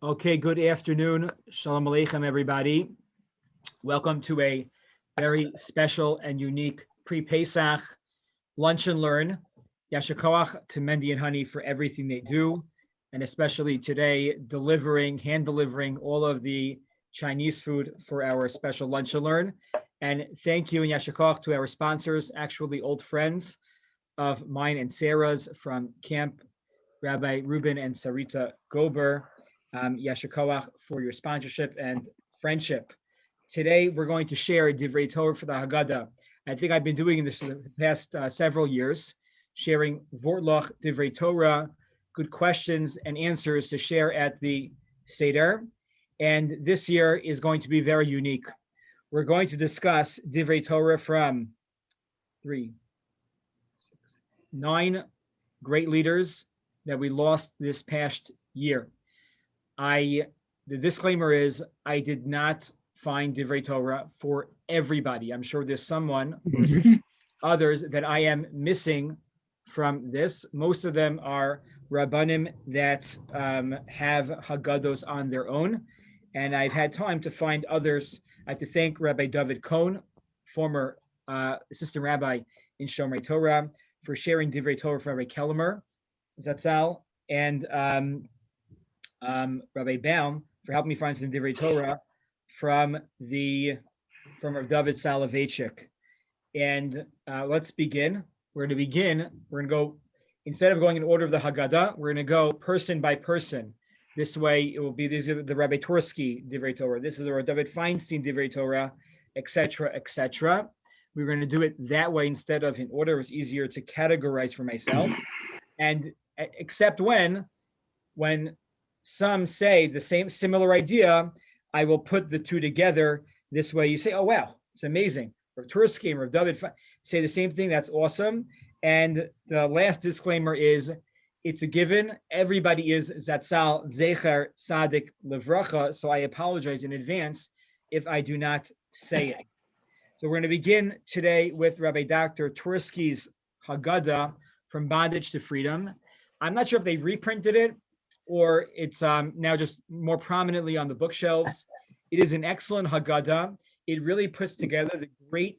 Okay, good afternoon. Shalom Aleichem, everybody. Welcome to a very special and unique pre-Pesach lunch and learn. Yasher Koach to Mendy and Honey for everything they do, and especially today, hand delivering all of the Chinese food for our special lunch and learn. And thank you and Yasher Koach to our sponsors, actually old friends of mine and Sarah's from camp, Rabbi Reuben and Sarita Gober. Yasher Koach for your sponsorship and friendship. Today, we're going to share Divrei Torah for the Hagaddah. I think I've been doing this for the past several years, sharing Vortloch Divrei Torah, good questions and answers to share at the Seder. And this year is going to be very unique. We're going to discuss Divrei Torah from 9 great leaders that we lost this past year. The disclaimer is I did not find Divrei Torah for everybody. I'm sure there's someone or others that I am missing from this. Most of them are Rabbanim that have Hagaddos on their own. And I've had time to find others. I have to thank Rabbi David Cohn, former assistant rabbi in Shomrei Torah, for sharing Divrei Torah for Rabbi Kellemer, Zatzal, and Rabbi Baum for helping me find some Divrei Torah from Rav David Soloveitchik. And let's begin. We're going to go, instead of going in order of the Hagaddah, we're going to go person by person. This way, it will be, these are the Rabbi Tursky Divrei Torah. This is the Rav David Feinstein Divrei Torah, etc., etc. We're going to do it that way instead of in order. It's easier to categorize for myself. And except when some say the similar idea, I will put the two together. This way you say, oh, wow, it's amazing. Rav Tursky and Rav David say the same thing. That's awesome. And the last disclaimer is, it's a given. Everybody is Zatzal Zecher Sadik Levracha. So I apologize in advance if I do not say it. So we're going to begin today with Rabbi Dr. Tursky's Hagaddah, From Bondage to Freedom. I'm not sure if they reprinted it or it's now just more prominently on the bookshelves. It is an excellent Hagaddah. It really puts together the great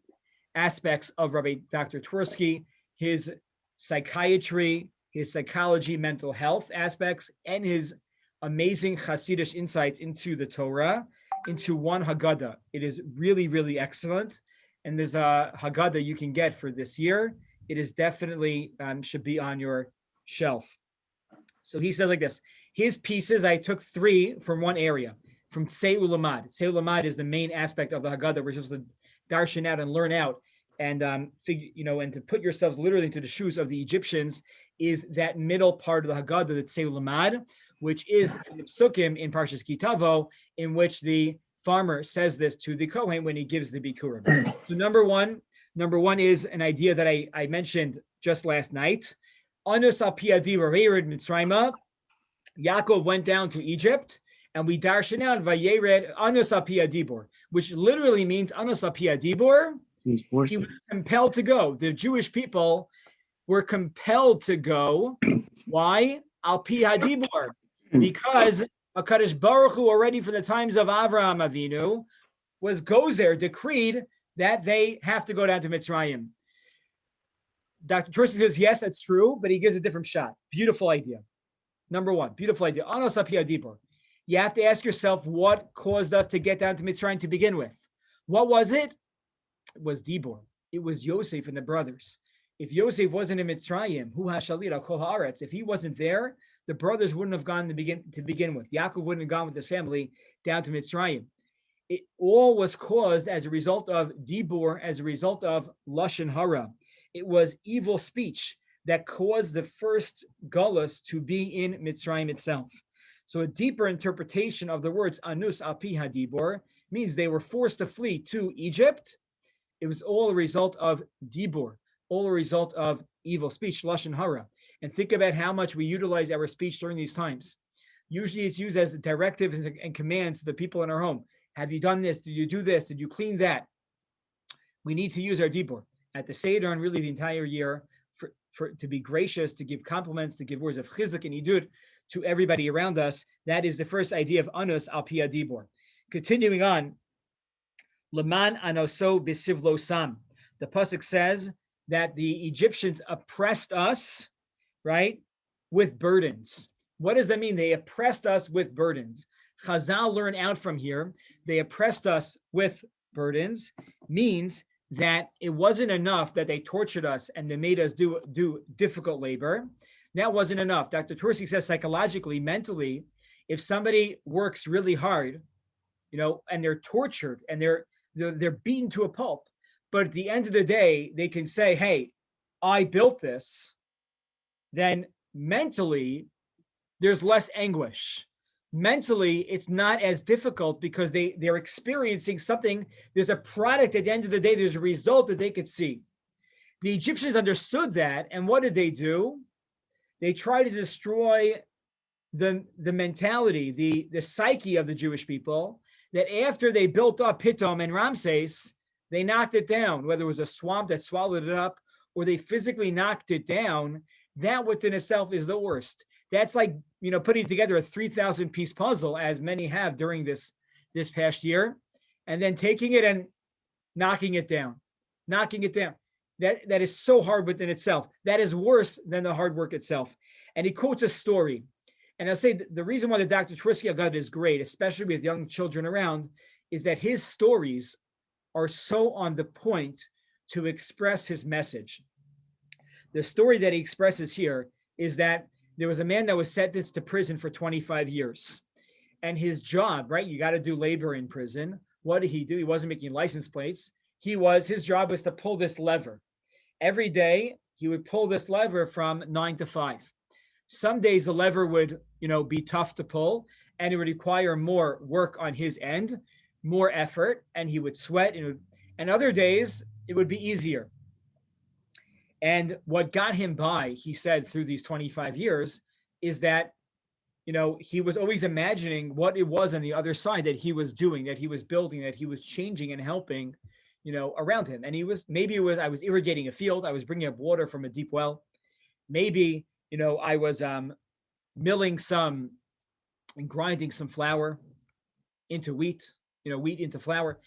aspects of Rabbi Dr. Tursky, his psychiatry, his psychology, mental health aspects, and his amazing Hasidic insights into the Torah, into one Hagaddah. It is really, really excellent. And there's a Hagaddah you can get for this year. It is definitely should be on your shelf. So he says like this, his pieces, I took 3 from one area, from Sei Ulamad. Sei Ulamad is the main aspect of the Hagaddah, which is to darshan out and learn out and and to put yourselves literally into the shoes of the Egyptians, is that middle part of the Hagaddah, that Sei Ulamad, which is from the Psukim in Parshas Kitavo, in which the farmer says this to the Kohen when he gives the Bikurim. So number one is an idea that I mentioned just last night. Anus al pi adibor vayered Mitzrayma. Yaakov went down to Egypt, and we darshan out vayered anus al pi adibor, which literally means anus al pi adibor. He was compelled to go. The Jewish people were compelled to go. Why? Al pi hadibor, because HaKadosh Baruch Hu, already from the times of Avraham Avinu, was gozer, decreed that they have to go down to Mitzrayim. Dr. Tursky says, yes, that's true, but he gives a different shot. Beautiful idea. Number one, beautiful idea. Anos apia dibor. You have to ask yourself, what caused us to get down to Mitzrayim to begin with? What was it? It was Dibor. It was Yosef and the brothers. If Yosef wasn't in Mitzrayim, hu hashalit al kol haaretz, if he wasn't there, the brothers wouldn't have gone to begin with. Yaakov wouldn't have gone with his family down to Mitzrayim. It all was caused as a result of Dibor, as a result of Lashon Hara. It was evil speech that caused the first Gullus to be in Mitzrayim itself. So a deeper interpretation of the words Anus al pi hadibor means they were forced to flee to Egypt. It was all a result of Dibor, all a result of evil speech, Lashon Hara. And think about how much we utilize our speech during these times. Usually it's used as directives and commands to the people in our home. Have you done this? Did you do this? Did you clean that? We need to use our Dibor at the Seder and really the entire year to be gracious, to give compliments, to give words of chizuk and idud to everybody around us. That is the first idea of anus al pi adibor. Continuing on, Leman anoso bisivlo sam. The pasuk says that the Egyptians oppressed us, right, with burdens. What does that mean? They oppressed us with burdens. Chazal learn out from here. They oppressed us with burdens means that it wasn't enough that they tortured us and they made us do difficult labor. That wasn't enough. Dr. Tursky says psychologically, mentally, if somebody works really hard, and they're tortured and they're beaten to a pulp, but at the end of the day, they can say, hey, I built this, then mentally, there's less anguish. Mentally, it's not as difficult because they're experiencing something. There's a product at the end of the day. There's a result that they could see. The Egyptians understood that. And what did they do? They tried to destroy the mentality, the psyche of the Jewish people, that after they built up Pitom and Ramses, they knocked it down, whether it was a swamp that swallowed it up or they physically knocked it down. That within itself is the worst. That's like, putting together a 3,000 piece puzzle, as many have during this past year, and then taking it and knocking it down. That is so hard within itself. That is worse than the hard work itself. And he quotes a story. And I'll say the reason why the Dr. Tversky Hagaddah is great, especially with young children around, is that his stories are so on the point to express his message. The story that he expresses here is that there was a man that was sentenced to prison for 25 years. And his job, right? You got to do labor in prison. What did he do? He wasn't making license plates. His job was to pull this lever. Every day, he would pull this lever from 9 to 5. Some days the lever would, be tough to pull, and it would require more work on his end, more effort, and he would sweat. And other days, it would be easier. And what got him by, he said, through these 25 years, is that, he was always imagining what it was on the other side that he was doing, that he was building, that he was changing and helping, around him. And I was irrigating a field. I was bringing up water from a deep well. Maybe, I was milling some and grinding some flour into wheat, wheat into flour.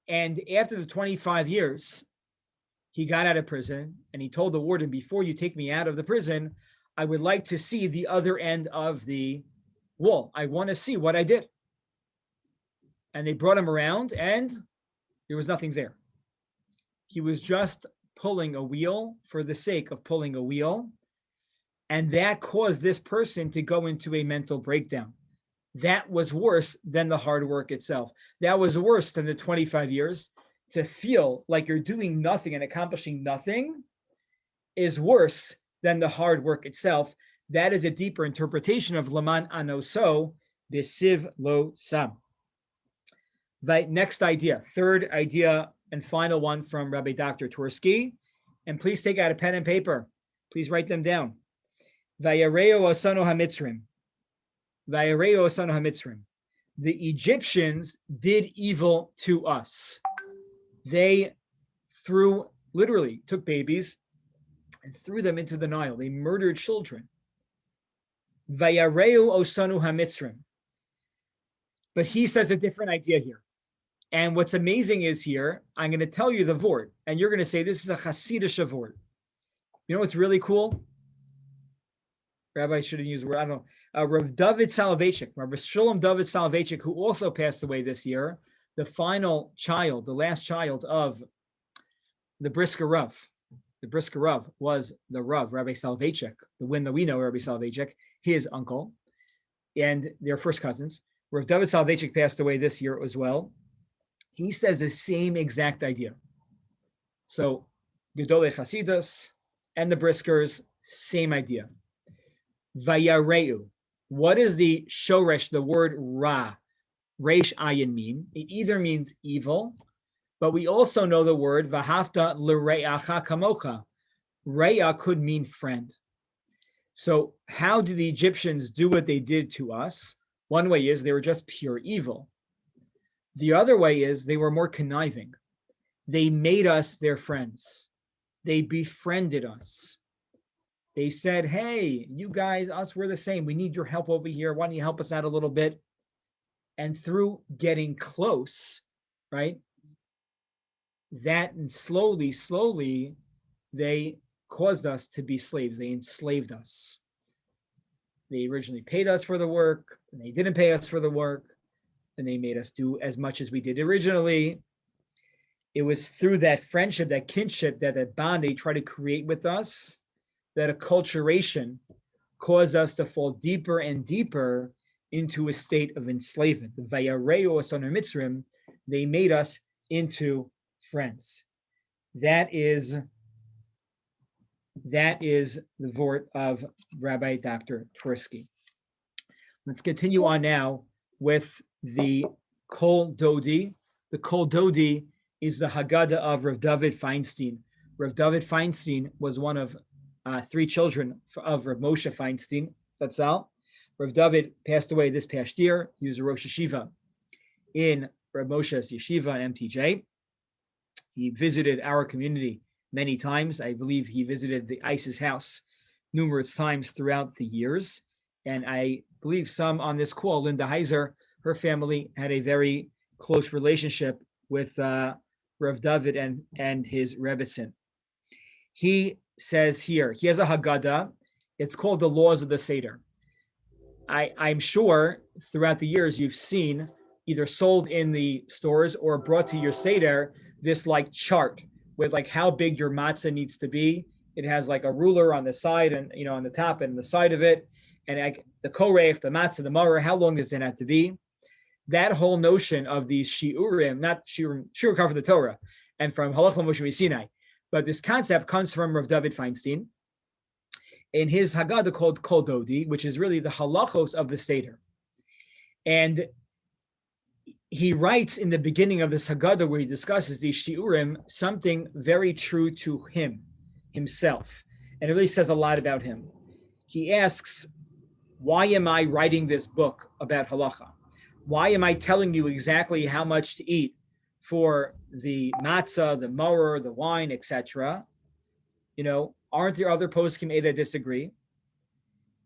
And after the 25 years, he got out of prison and he told the warden, before you take me out of the prison, I would like to see the other end of the wall. I want to see what I did. And they brought him around and there was nothing there. He was just pulling a wheel for the sake of pulling a wheel. And that caused this person to go into a mental breakdown. That was worse than the hard work itself. That was worse than the 25 years. To feel like you're doing nothing and accomplishing nothing is worse than the hard work itself. That is a deeper interpretation of Laman Anoso Bisiv Lo Sam. Next idea, third idea and final one from Rabbi Dr. Tversky. And please take out a pen and paper. Please write them down. Vayareo Osano HaMitzrim. Vayareo Osano HaMitzrim. The Egyptians did evil to us. They literally took babies and threw them into the Nile. They murdered children. Vayareu osanu hamitzrim. But he says a different idea here. And what's amazing is here, I'm going to tell you the word, and you're going to say this is a Hasidic word. You know what's really cool? Rabbi shouldn't use the word. I don't know. Rav David Soloveitchik, Rabbi Shalom David Soloveitchik, who also passed away this year, the final child, the last child of the Brisker Rav. The Brisker Rav was the Rav, Rabbi Soloveitchik, the one that we know, Rabbi Soloveitchik, his uncle, and their first cousins. Rav David Soloveitchik passed away this year as well. He says the same exact idea. So, Gedolei Chasidus and the Briskers, same idea. Vayareu. What is the shoresh, the word ra? Reish ayin mean? It either means evil, but we also know the word v'hafta l're'acha kamocha. Re'ah could mean friend. So how do the Egyptians do what they did to us? One way is they were just pure evil. The other way is they were more conniving. They made us their friends. They befriended us. They said, hey, you guys, us, we're the same. We need your help over here. Why don't you help us out a little bit? And through getting close, right? That and slowly, they caused us to be slaves. They enslaved us. They originally paid us for the work, and they didn't pay us for the work, and they made us do as much as we did originally. It was through that friendship, that kinship, that bond they tried to create with us, that acculturation caused us to fall deeper and deeper into a state of enslavement. The Vayareu Asanu Mitzrim, they made us into friends. That is the vort of Rabbi Dr. Twersky. Let's continue on now with the Kol Dodi. The Kol Dodi is the Hagaddah of Rav David Feinstein. Rav David Feinstein was one of 3 children of Rav Moshe Feinstein. That's all. Rav David passed away this past year. He was a Rosh Yeshiva in Rav Moshe's Yeshiva in MTJ. He visited our community many times. I believe he visited the ISIS house numerous times throughout the years. And I believe some on this call, Linda Heiser, her family had a very close relationship with Rav David and his Rebbetzin. He says here, he has a Hagaddah. It's called the Laws of the Seder. I'm sure throughout the years you've seen either sold in the stores or brought to your Seder this like chart with like how big your matzah needs to be. It has like a ruler on the side and on the top and the side of it, and the korech, the matzah, the maror, how long does it have to be? That whole notion of these shiurim, not shiur come from the Torah and from Halach Moshe Sinai, but this concept comes from Rav David Feinstein in his Hagaddah called Kol Dodi, which is really the halachos of the Seder. And he writes in the beginning of this Hagaddah, where he discusses these shiurim, something very true to himself. And it really says a lot about him. He asks, why am I writing this book about halacha? Why am I telling you exactly how much to eat for the matzah, the maror, the wine, etc.? Aren't there other poskim that disagree?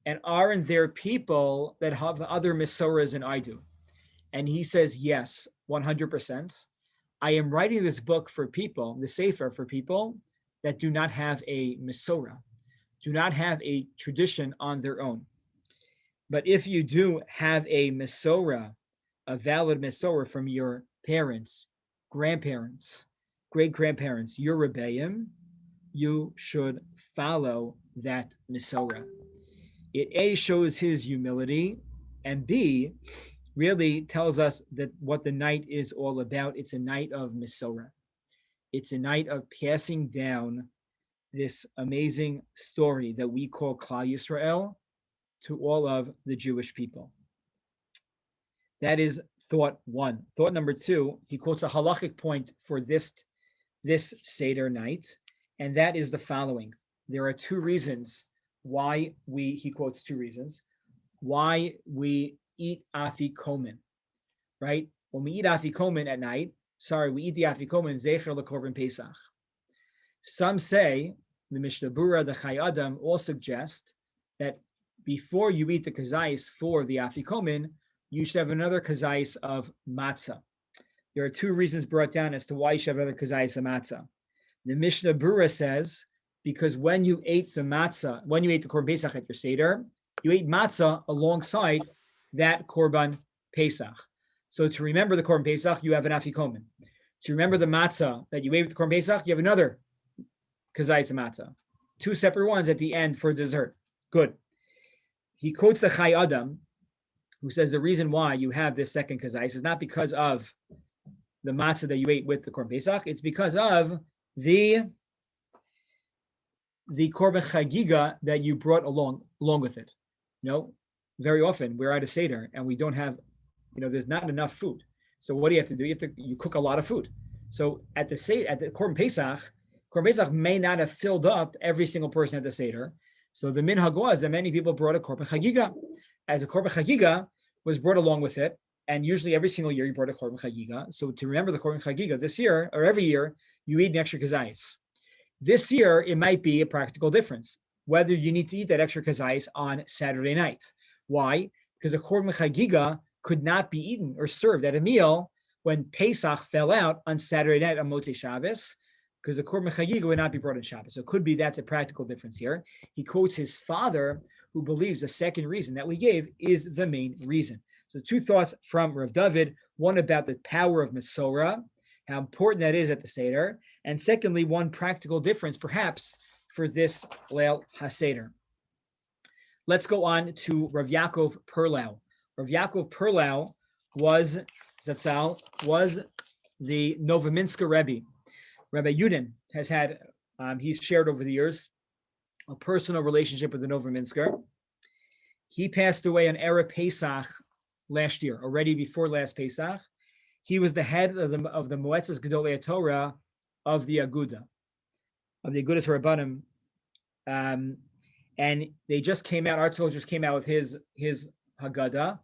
And aren't there people that have other misoras than I do? And he says, yes, 100%. I am writing this book for people, the Sefer, for people that do not have a Mesorah, do not have a tradition on their own. But if you do have a Mesorah, a valid Mesorah from your parents, grandparents, great-grandparents, your Rebbeim, you should follow that Mesorah. It A, shows his humility, and B, really tells us that what the night is all about. It's a night of Mesorah. It's a night of passing down this amazing story that we call Klal Yisrael to all of the Jewish people. That is thought 1. Thought number 2, he quotes a halachic point for this Seder night, and that is the following. There are 2 reasons why he quotes 2 reasons, why we eat afikomen, right? When we eat afikomen at night, we eat the afikomen zecher lekorban Pesach. Some say, the Mishnah Berurah, the Chai Adam, all suggest that before you eat the kazais for the afikomen, you should have another kazais of matzah. There are 2 reasons brought down as to why you should have another kazais of matzah. The Mishnah Berurah says, because when you ate the matzah, when you ate the korban Pesach at your Seder, you ate matzah alongside that korban Pesach. So to remember the korban Pesach, you have an afikomen. To remember the matzah that you ate with the korban Pesach, you have another kazayis matzah. 2 separate ones at the end for dessert. Good. He quotes the Chai Adam, who says the reason why you have this second kazayis is not because of the matzah that you ate with the korban Pesach. It's because of the korban chagiga that you brought along with it. Very often we're at a Seder and we don't have, there's not enough food. So what do you have to do? You cook a lot of food. So at the korban Pesach may not have filled up every single person at the Seder. So the minhag was that many people brought a korban chagiga, as a korban chagiga was brought along with it. And usually every single year you brought a korban chagiga. So to remember the korban chagiga this year, or every year, you eat an extra kazayis. This year, it might be a practical difference. whether you need to eat that extra kazayis on Saturday night. Why? Because a korban chagiga could not be eaten or served at a meal when Pesach fell out on Saturday night on Motzei Shabbos, because the korban chagiga would not be brought on Shabbos. So it could be that's a practical difference here. He quotes his father, who believes the second reason that we gave is the main reason. So two thoughts from Rav David, one about the power of Mesorah, how important that is at the Seder, and secondly, one practical difference perhaps for this Leil HaSeder. Let's go on to Rav Yaakov Perlau. Rav Yaakov Perlau was the Novominsker Rebbe. Rabbi Yudin has had, he's shared over the years, a personal relationship with the Novominsker. He passed away on Erev Pesach last year, already before last Pesach. He was the head of the Moetzes Gedolei Torah of the Agudah, of the Agudas Rabbanim. And they just came out, Artzol just came out with his Hagaddah.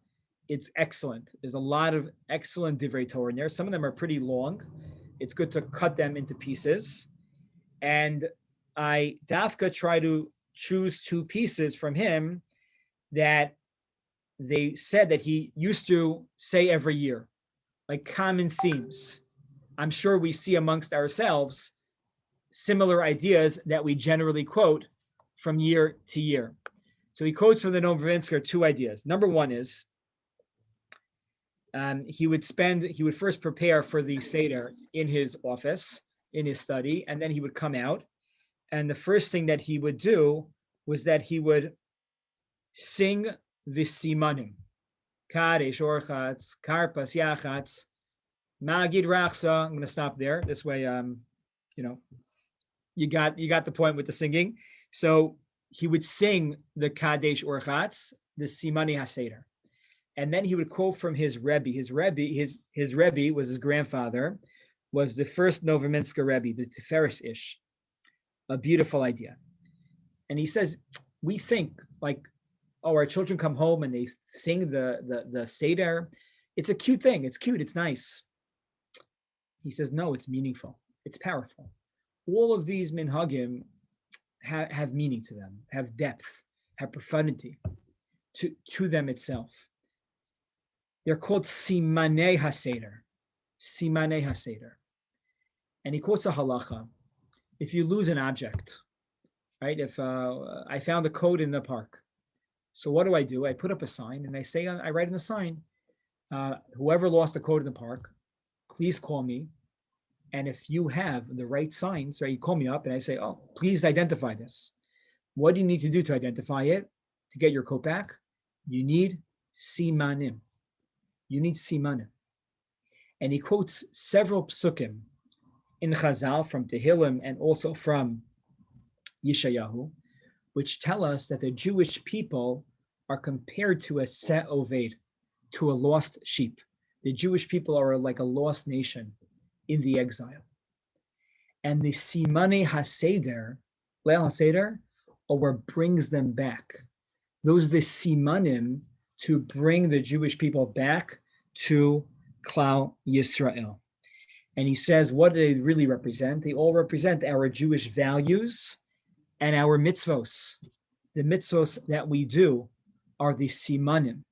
It's excellent. There's a lot of excellent Divrei Torah in there. Some of them are pretty long. It's good to cut them into pieces. And I dafka try to choose two pieces from him that they said that he used to say every year, like common themes. I'm sure we see amongst ourselves similar ideas that we generally quote from year to year. So he quotes from the Novominsker two ideas. Number one is he would first prepare for the Seder in his office, in his study, and then he would come out. And the first thing that he would do was that he would sing the simanim. Kadesh orchatz, karpas yachatz, magid rachsa. I'm going to stop there. This way, you got the point with the singing. So he would sing the Kadesh Orchatz, the Simani HaSeder. And then he would quote from his Rebbe. His Rebbe was his grandfather, was the first Novominsker Rebbe, the Tiferes Ish. A beautiful idea. And he says, we think like, oh, our children come home and they sing the Seder. It's a cute thing. It's cute. It's nice. He says, no, it's meaningful. It's powerful. All of these minhagim have meaning to them, have depth, have profundity to them itself. They're called Simanei HaSeder. Simanei HaSeder. And he quotes a halacha. If you lose an object, right? If I found a coat in the park, so what do? I put up a sign and I write in the sign, whoever lost the coat in the park, please call me. And if you have the right signs, right, you call me up and I say, oh, please identify this. What do you need to do to identify it, to get your coat back? You need simanim. You need simanim. And he quotes several psukim in Chazal from Tehillim and also from Yeshayahu, which tell us that the Jewish people are compared to a se oved, to a lost sheep. The Jewish people are like a lost nation in the exile. And the Simane HaSeder, Leil HaSeder, are what brings them back. Those are the Simanim to bring the Jewish people back to Klal Yisrael. And he says, what do they really represent? They all represent our Jewish values and our mitzvos. The mitzvos that we do are the Simanim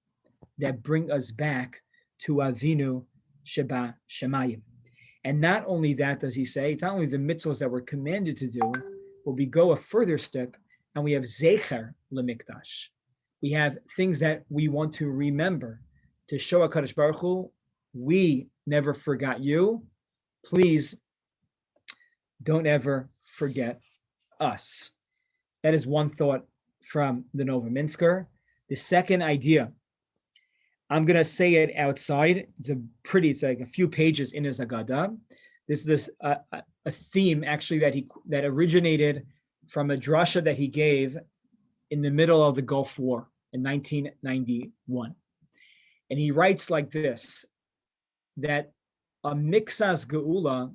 that bring us back to Avinu Sheba Shemayim. And not only that, does he say, it's not only the mitzvahs that we're commanded to do, but we go a further step and we have zecher lemikdash. We have things that we want to remember to show HaKadosh Baruch Hu, we never forgot you. Please don't ever forget us. That is one thought from the Novominsker. The second idea, I'm going to say it outside. It's like a few pages in his Hagaddah. This is a theme actually that originated from a drasha that he gave in the middle of the Gulf War in 1991. And he writes like this, that a mixas geula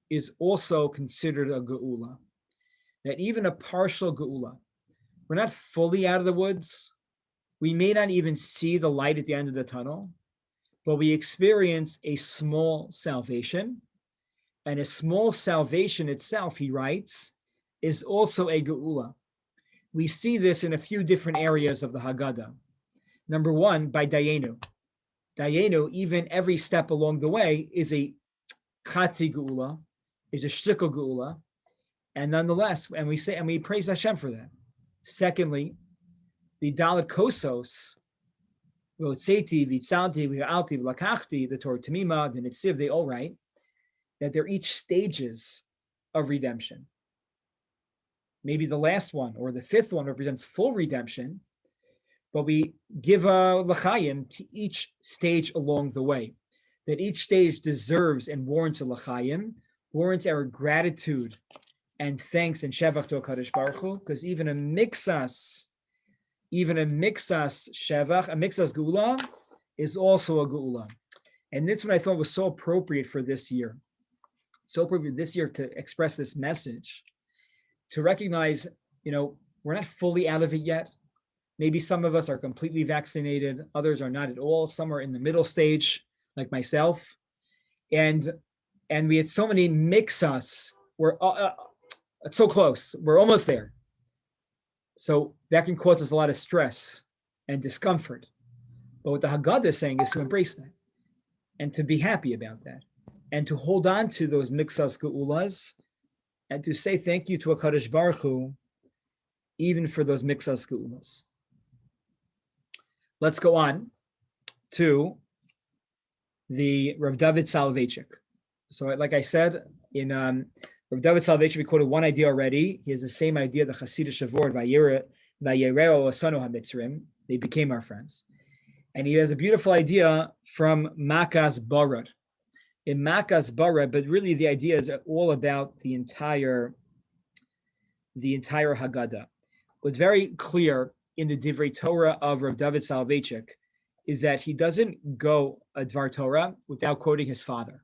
is also considered a geula. That even a partial geula, we're not fully out of the woods. We may not even see the light at the end of the tunnel, but we experience a small salvation. And a small salvation itself, he writes, is also a geula. We see this in a few different areas of the Hagaddah. Number one, by Dayenu. Dayenu, even every step along the way, is a Chatzi Geula, is a Shtikl Geula, and nonetheless, and we praise Hashem for that. Secondly, the Dalet Kosos, Rotzeti, Vitzalti, V'alti, V'lakachti, the Torah Tamima, the Nitziv, they all write that they're each stages of redemption. Maybe the last one or the fifth one represents full redemption, but we give a l'chaim to each stage along the way. That each stage deserves and warrants a l'chaim, warrants our gratitude and thanks and shevach to HaKadosh Baruch Hu, because even a mixas shevach, a mixas geula, is also a geula. And that's what I thought was so appropriate for this year. So appropriate this year to express this message, to recognize, we're not fully out of it yet. Maybe some of us are completely vaccinated, others are not at all. Some are in the middle stage, like myself. And we had so many mixas. We're it's so close. We're almost there. So that can cause us a lot of stress and discomfort. But what the Hagaddah is saying is to embrace that and to be happy about that and to hold on to those mixas geulas and to say thank you to HaKadosh Baruch Hu, even for those mixas geulas. Let's go on to the Rav David Soloveitchik. So like I said, in Rav David Soloveitchik, we quoted one idea already. He has the same idea, the Hasidic Shavor, Vayereo Asanu HaMitzrim. They became our friends. And he has a beautiful idea from Makas Barad. In Makas Barad, but really the idea is all about the entire Hagaddah. What's very clear in the Divrei Torah of Rav David Soloveitchik is that he doesn't go a Dvar Torah without quoting his father,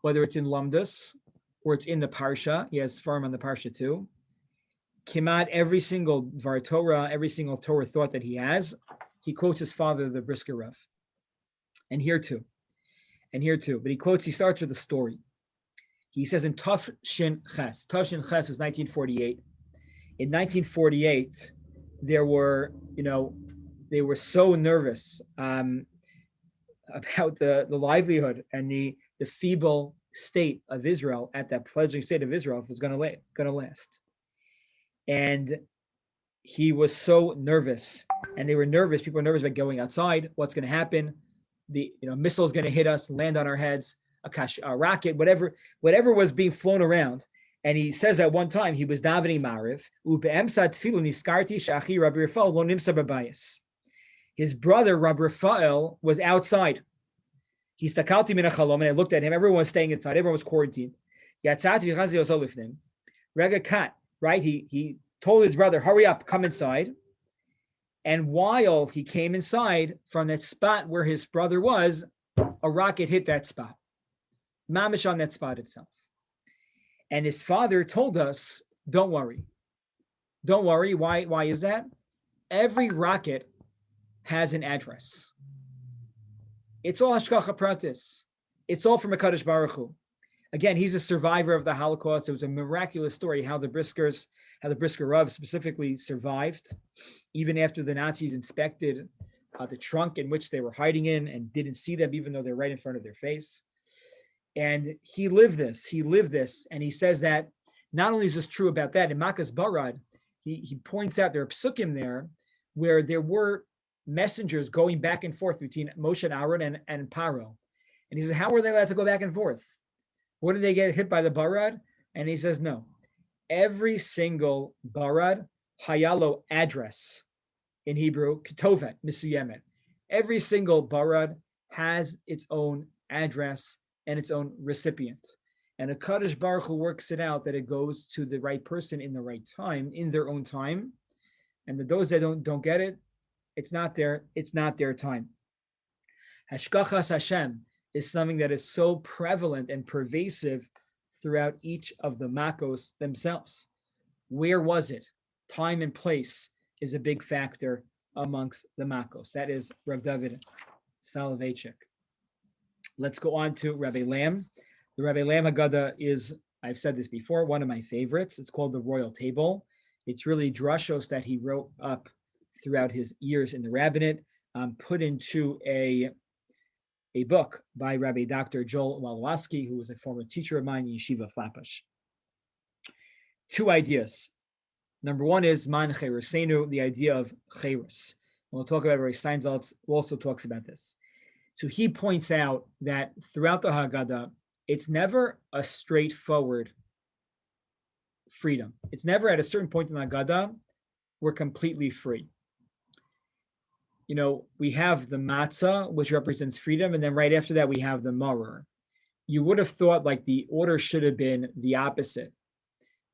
whether it's in Lamdus or it's in the Parsha. He has farm on the Parsha too. Kimat, every single Dvar Torah, every single Torah thought that he has, he quotes his father, the Brisker Rav. And here too. But he starts with a story. He says in Tav Shin Ches was 1948. In 1948, they were so nervous about the livelihood and the feeble state of Israel at that fledgling state of Israel, if it was going to last. And he was so nervous, and they were nervous. People were nervous about going outside. What's going to happen? The missile's going to hit us, land on our heads, a rocket, whatever was being flown around. And he says that one time he was davening Mariv. His brother Rabbi Raphael was outside. He stakalti min hachalom, and I looked at him. Everyone was staying inside. Everyone was quarantined. Rega kat, right? He told his brother, "Hurry up, come inside." And while he came inside from that spot where his brother was, a rocket hit that spot, mamish on that spot itself. And his father told us, "Don't worry. Why is that? Every rocket has an address. It's all hashgacha pratis. It's all from HaKadosh Baruch Hu." Again, he's a survivor of the Holocaust. It was a miraculous story how the Brisker Rav specifically survived, even after the Nazis inspected the trunk in which they were hiding in and didn't see them, even though they're right in front of their face. And he lived this, and he says that not only is this true about that, in Makas Barad, he points out there are psukim there where there were messengers going back and forth between Moshe and Aaron and Paro. And he says, how were they allowed to go back and forth? What did they get hit by the Barad? And he says, no. Every single Barad, Hayalo address in Hebrew, Ketovet, Misuyemet. Every single Barad has its own address and its own recipient. And HaKadosh Baruch Hu works it out that it goes to the right person in the right time, in their own time. And those that don't get it, it's not their time. Hashgachas Hashem is something that is so prevalent and pervasive throughout each of the makos themselves. Where was it? Time and place is a big factor amongst the makos. That is Rav David Soloveitchik. Let's go on to Rabbi Lam. The Rabbi Lam Hagaddah is, I've said this before, one of my favorites. It's called the Royal Table. It's really drashos that he wrote up throughout his years in the rabbinate, put into a book by Rabbi Dr. Joel Walowaski, who was a former teacher of mine in Yeshiva Flatbush. Two ideas. Number one is man cherusenu, the idea of cherus. We'll talk about Rabbi Steinsaltz also talks about this. So he points out that throughout the Hagaddah, it's never a straightforward freedom. It's never at a certain point in the Hagaddah, we're completely free. You know, we have the matzah, which represents freedom, and then right after that, we have the maror. You would have thought like the order should have been the opposite,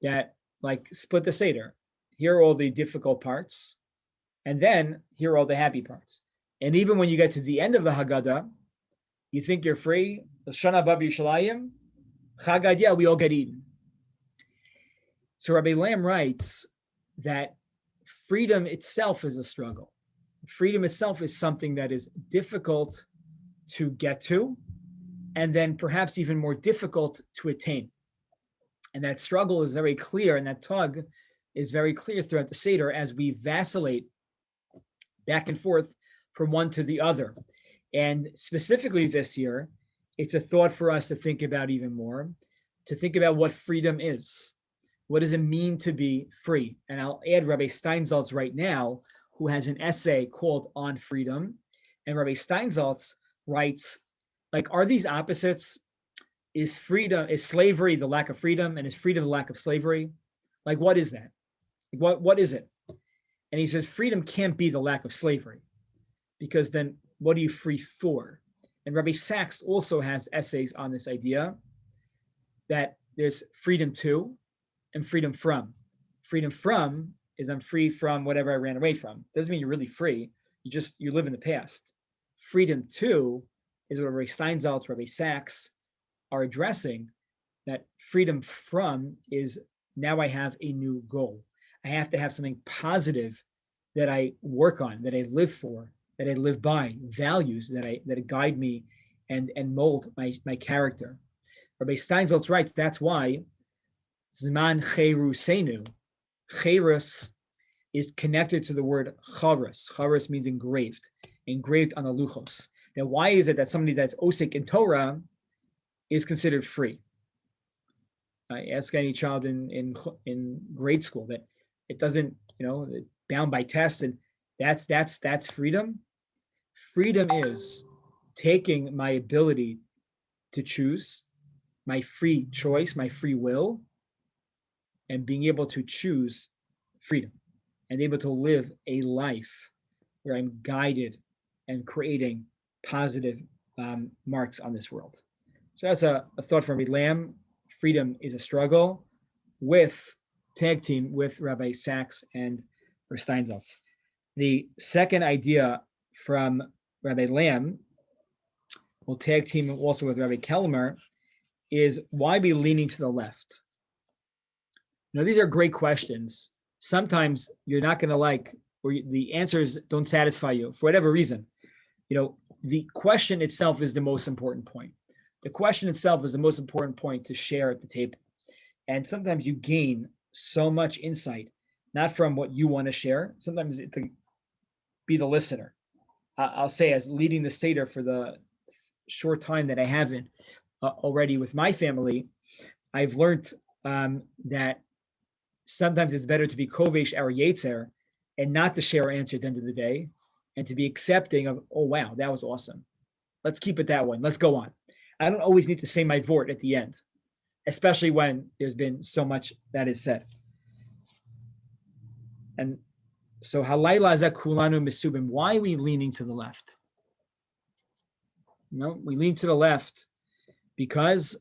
that like split the Seder. Here are all the difficult parts, and then here are all the happy parts. And even when you get to the end of the Hagaddah, you think you're free. Shana Bab Yishalayim, Hagaddah, we all get eaten. So Rabbi Lamb writes that freedom itself is a struggle. Freedom itself is something that is difficult to get to, and then perhaps even more difficult to attain. And that struggle is very clear, and that tug is very clear throughout the Seder as we vacillate back and forth from one to the other. And specifically this year, it's a thought for us to think about even more, to think about what freedom is. What does it mean to be free? And I'll add Rabbi Steinsaltz right now, who has an essay called On Freedom. And Rabbi Steinsaltz writes, like, are these opposites? Is slavery the lack of freedom? And is freedom the lack of slavery? Like, what is that? What is it? And he says, freedom can't be the lack of slavery, because then what are you free for? And Rabbi Sachs also has essays on this idea that there's freedom to and freedom from. Freedom from is I'm free from whatever I ran away from. Doesn't mean you're really free. You live in the past. Freedom to is what Rabbi Steinsaltz, Rabbi Sachs are addressing, that freedom from is now I have a new goal. I have to have something positive that I work on, that I live for, that I live by, values that guide me and mold my character. Rabbi Steinsaltz writes, that's why Zman Cherusenu, Cherus is connected to the word Charis. Charis means engraved on the luchos. Now, why is it that somebody that's osik in Torah is considered free? I ask any child in grade school that it doesn't, bound by tests, and that's freedom. Freedom is taking my ability to choose, my free choice, my free will, and being able to choose freedom and able to live a life where I'm guided and creating positive marks on this world. So that's a thought from Rabbi Lamb. Freedom is a struggle with tag team with Rabbi Sachs and Rabbi Steinsaltz. The second idea from Rabbi Lamb, we'll tag team also with Rabbi Kelmer, is why be leaning to the left? These are great questions. Sometimes you're not going to like, or the answers don't satisfy you for whatever reason. The question itself is the most important point. The question itself is the most important point to share at the table. And sometimes you gain so much insight, not from what you want to share. Sometimes it to be the listener. I'll say, as leading the Seder for the short time that I haven't already with my family, I've learned that sometimes it's better to be kovesh our yetzer and not to share our answer at the end of the day, and to be accepting of, oh, wow, that was awesome. Let's keep it that way. Let's go on. I don't always need to say my vort at the end, especially when there's been so much that is said. And so, halayla za kulanu misubim. Why are we leaning to the left? We lean to the left because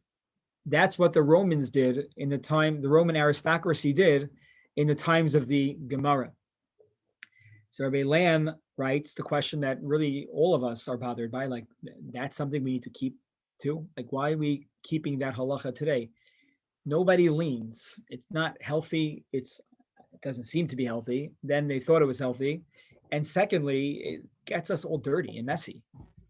that's what the Romans did in the time, the Roman aristocracy did in the times of the Gemara. So Rabbi Lamb writes the question that really all of us are bothered by, like, that's something we need to keep to. Like, why are we keeping that halacha today? Nobody leans. It's not healthy. It doesn't seem to be healthy. Then they thought it was healthy. And secondly, it gets us all dirty and messy.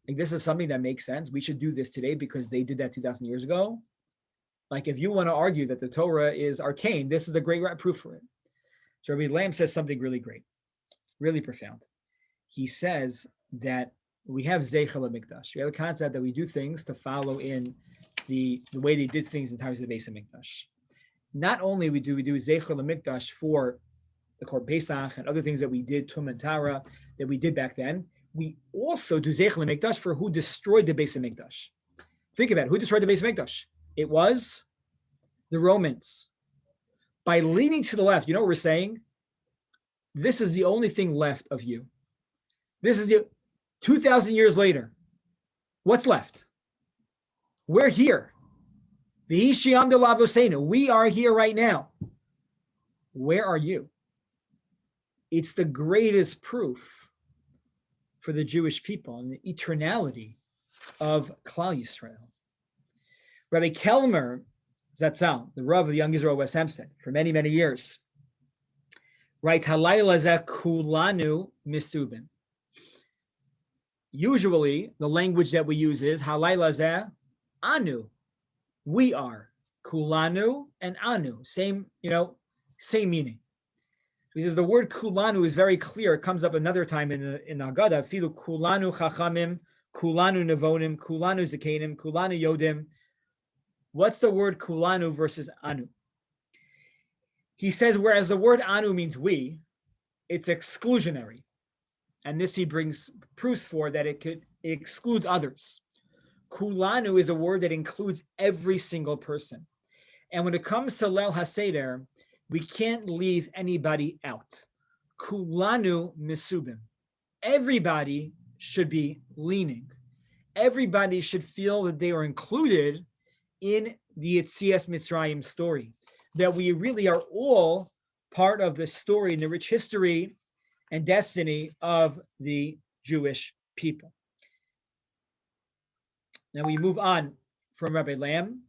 Like, this is something that makes sense. We should do this today because they did that 2,000 years ago. Like, if you want to argue that the Torah is arcane, this is a great proof for it. So Rabbi Lamb says something really great, really profound. He says that we have Zeichel HaMikdash. We have a concept that we do things to follow in the way they did things in times of the Beis HaMikdash. Not only do we do Zeichel HaMikdash for the Korban Pesach and other things that we did, Tum and Tara, that we did back then, we also do Zeichel HaMikdash for who destroyed the Beis HaMikdash. Think about it. Who destroyed the Beis HaMikdash? It was the Romans. By leaning to the left, you know what we're saying? This is the only thing left of you. This is the 2,000 years later. What's left? We're here. The Ishiyam de Lavosena. We are here right now. Where are you? It's the greatest proof for the Jewish people and the eternality of Klal Yisrael. Rabbi Kelmer Zatzal, the Rav of the Young Israel West Hempstead, for many, many years, writes, Halayla zeh kulanu misubin. Usually, the language that we use is Halayla zeh anu. We are. Kulanu and anu. Same meaning. Because the word kulanu is very clear. It comes up another time in Hagaddah. Filu kulanu chachamim, kulanu nevonim, kulanu zakenim, kulanu yodim. What's the word kulanu versus anu? He says, whereas the word anu means we, it's exclusionary. And this he brings proofs for that it excludes others. Kulanu is a word that includes every single person. And when it comes to Leil HaSeder, we can't leave anybody out. Kulanu misubim. Everybody should be leaning. Everybody should feel that they are included in the Yetzias Mitzrayim story, that we really are all part of the story and the rich history and destiny of the Jewish people. Now we move on from Rabbi Lamb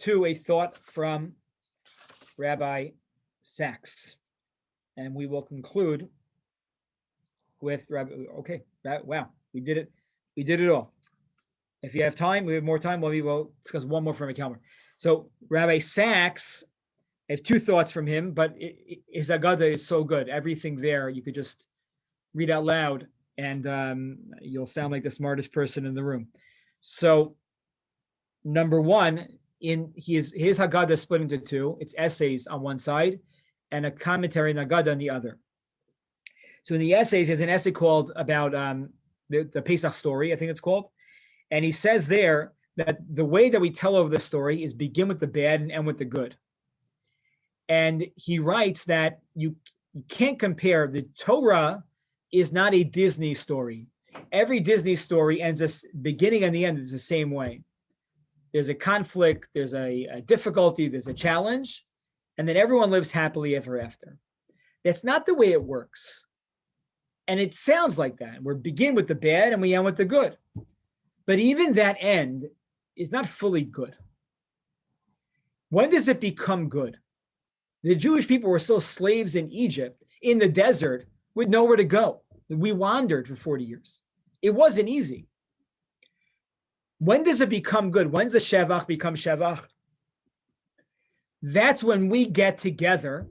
to a thought from Rabbi Sachs, and we will conclude with Rabbi. Okay, wow, we did it. We did it all. If you have time, we have more time. We will discuss one more from Kelmer. So Rabbi Sachs, I have two thoughts from him, but his Hagaddah is so good. Everything there, you could just read out loud, and you'll sound like the smartest person in the room. So, number one, his Hagaddah is split into two. It's essays on one side and a commentary on Hagaddah on the other. So in the essays, there's an essay called about the Pesach story, I think it's called. And he says there that the way that we tell over the story is begin with the bad and end with the good. And he writes that you can't compare. The Torah is not a Disney story. Every Disney story ends the beginning and the end is the same way. There's a conflict, there's a difficulty, there's a challenge, and then everyone lives happily ever after. That's not the way it works. And it sounds like that. We begin with the bad and we end with the good. But even that end is not fully good. When does it become good? The Jewish people were still slaves in Egypt, in the desert, with nowhere to go. We wandered for 40 years. It wasn't easy. When does it become good? When does the Shevach become Shevach? That's when we get together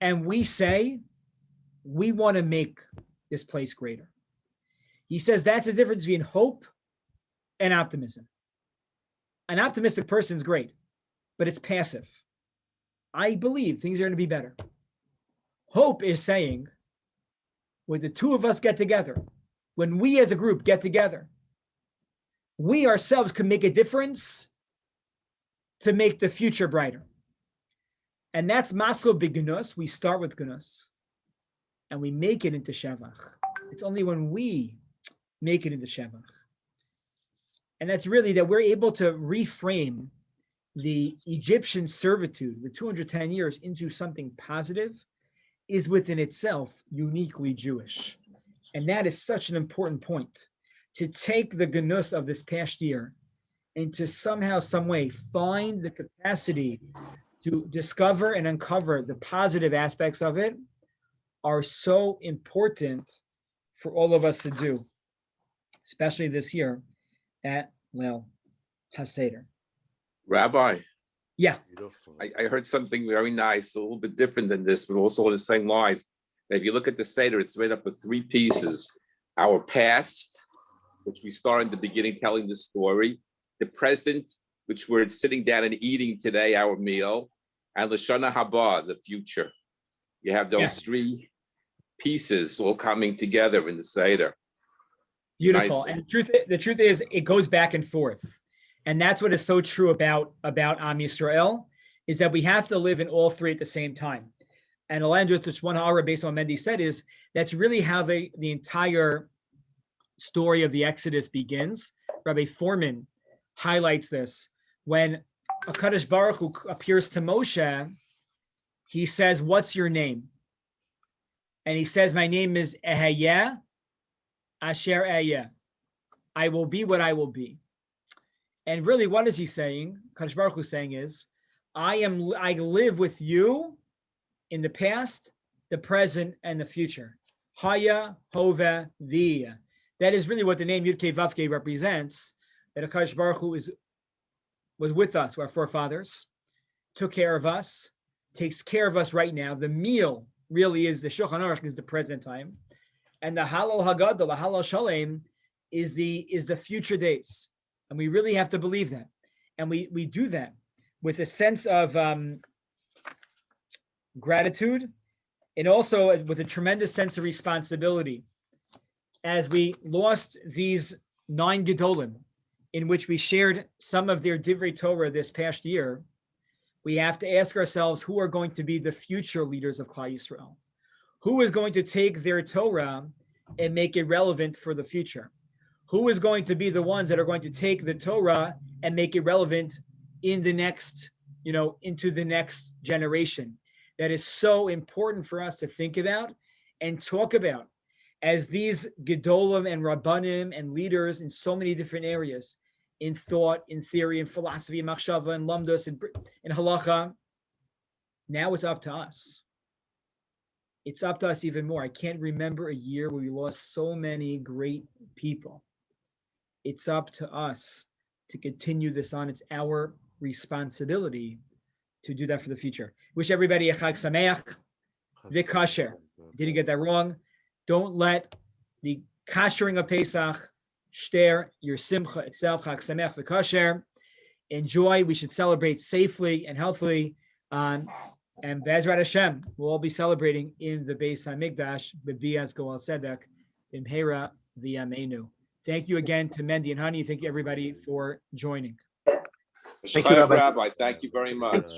and we say, we want to make this place greater. He says that's the difference between hope and optimism. An optimistic person is great, but it's passive. I believe things are going to be better. Hope is saying, when the two of us get together, when we as a group get together, we ourselves can make a difference to make the future brighter. And that's Maslo B'Gnus. We start with Gnus and we make it into Shevach. It's only when we make it into Shevach. And that's really that we're able to reframe the Egyptian servitude, the 210 years, into something positive is within itself uniquely Jewish. And that is such an important point, to take the Gnus of this past year and to somehow, some way find the capacity to discover and uncover the positive aspects of it are so important for all of us to do, especially this year at Leil HaSeder. Rabbi, Yeah. I heard something very nice, a little bit different than this, but also in the same lines. If you look at the Seder, it's made up of three pieces: our past, which we start in the beginning telling the story; the present, which we're sitting down and eating today, our meal; and Lashana Haba, the future. You have those three pieces all coming together in the Seder. Beautiful. Nice. And the truth is, it goes back and forth. And that's what is so true about Am Yisrael, is that we have to live in all three at the same time. And I'll end with this one hour based on what Mendy said, is that's really how the entire story of the Exodus begins. Rabbi Foreman highlights this. When HaKadosh Baruch Hu appears to Moshe, he says, "What's your name?" And he says, "My name is Eheyeh Asher Eyeh. I will be what I will be." And really, what is he saying? HaKadosh Baruch Hu saying is, I live with you in the past, the present, and the future. Haya, Hove, V'ya. That is really what the name Yud-Kei Vav-Kei represents, that HaKadosh Baruch Hu was with us, our forefathers, took care of us, takes care of us right now. The meal really is, the Shulchan Aruch is the present time. And the Halal Hagaddah, the Halal Shalem, is the future days. And we really have to believe that. And we do that with a sense of gratitude, and also with a tremendous sense of responsibility. As we lost these 9 Gedolim, in which we shared some of their Divrei Torah this past year, we have to ask ourselves, who are going to be the future leaders of Klal Yisrael? Who is going to take their Torah and make it relevant for the future? Who is going to be the ones that are going to take the Torah and make it relevant in the next, into the next generation? That is so important for us to think about and talk about, as these Gedolim and Rabbanim and leaders in so many different areas, in thought, in theory, in philosophy, in machshava, in lamdos, in halacha. Now it's up to us. It's up to us even more. I can't remember a year where we lost so many great people. It's up to us to continue this on. It's our responsibility to do that for the future. Wish everybody a Chag Sameach, v'kasher. Didn't get that wrong. Don't let the kashering of Pesach shter your simcha itself. Chag Sameach v'kasher. Enjoy. We should celebrate safely and healthily. And Be'ezrat Hashem, we'll all be celebrating in the Beis HaMikdash, B'bias Goel Sedek, B'mheira v'yameinu. Thank you again to Mendy and Honey. Thank you, everybody, for joining. Thank you, Rabbi. Thank you very much.